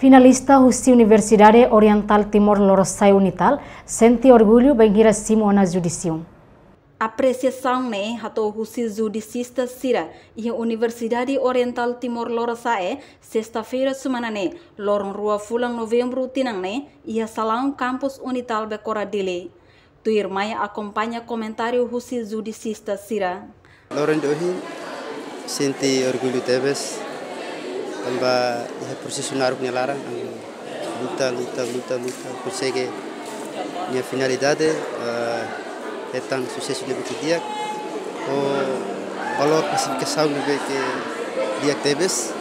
Finalista Husi Universidade Oriental Timor-Leste Unital senti orgulho bem Simo na judicium. Apreciação né hato Husi judicista Sira e a Universidade Oriental Timor-Leste sexta-feira semana né lorong rua fulang novembro tinang né e a salão campus Unital Becora Dile. Tuir Maia acompanha comentário Husi judicista Sira. Lorong dohi senti orgulho tebes tambah ya proses naruh larang luta consegue minha finalidade tentang sukses lebih ke dia valor classificação lebih ke dia tebes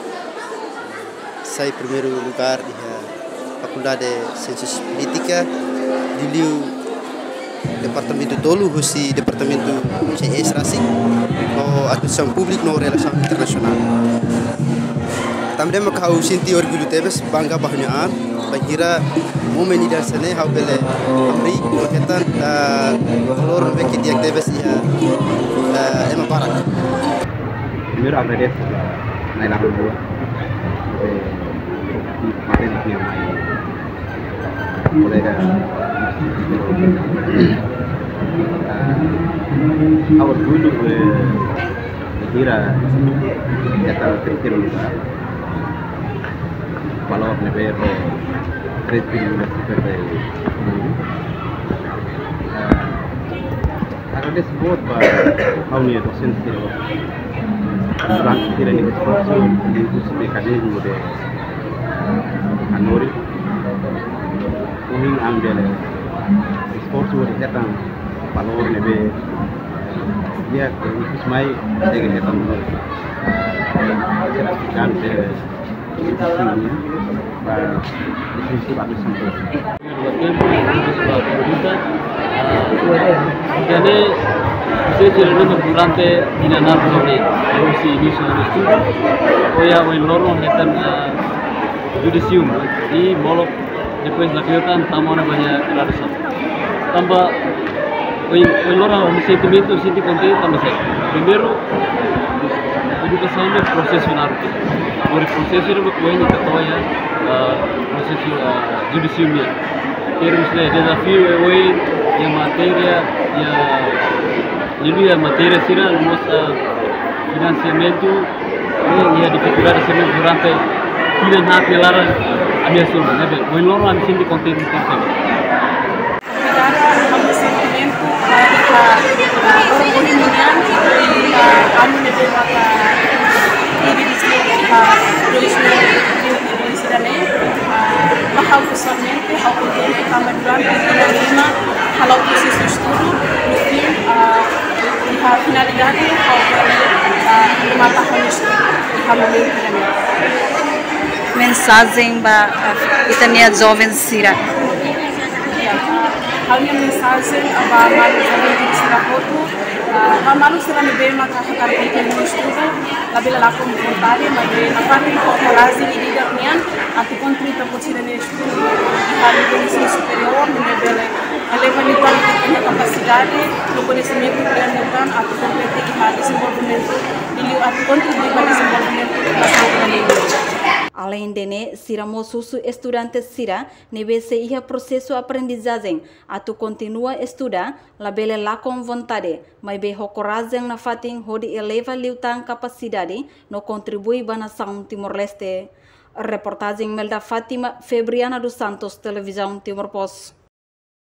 saya primeiro lugar di Faculdade de Ciências Políticas di Departamento Tolu Husi Departamento CS Racing no Administração Pública no Relação Internasional. Também makau senti orgulho tebes bangga bahnaan bagira momen ini dan sene hau bele amri ketan kolor beki dia tebes ya ema barak. Primeiro agradeço na ilha rua materi que colega orgulho bagira ketan terkira lugar valor never 3 bilhões de agradeço muito para a União Docente durante a exposição de curso de acadêmico de Hanoi kung ambil esforço de ketan valor never dia ikut mai dengan ketan sertifikat jadi saya cerita durante inanar sobre si inicio del estudio hoy hago el lorong hetan judicium di molok depois la kelihatan tamana banyak ratusan tambah hoy lorong sentimento senti contento tambah saya primero educação de processionar o processo era uma coisa que toya processo judicial terus le desafio é hoje a matéria e a matéria será nosso financiamento e a dificuldade será durante tidak napelar a minha soma né bem o loro a me senti contente com isso kami sentimento para oportunidad kami nebe maka bahau pessoalmente ao contente kami durante lima kalau proses estudo no fim a finalidade ao mata estudo kami Mensagem para itania jovens Sira. A minha mensagem para os jovens de Sira Porto malu será me bem maka hakar conteúdo no estudo la bela lá como voluntária mas na parte de coragem e de união a tu contribuir para tirar no estudo e a nível superior me bela eleva nível de capacidade no conhecimento que é então a tu contribuir para desenvolvimento e a tu contribuir para desenvolvimento da saúde. Além de né, Sira mosusu estudantes Sira, nebese ia processo aprendizagem, atu continua estudar, labele lá com vontade, mas be coragem na fatin hodi eleva liutan capacidade, no contribui para a nação Timor-Leste. Reportagem Melda Fátima, Febriana dos Santos, Televisão Timor-Post.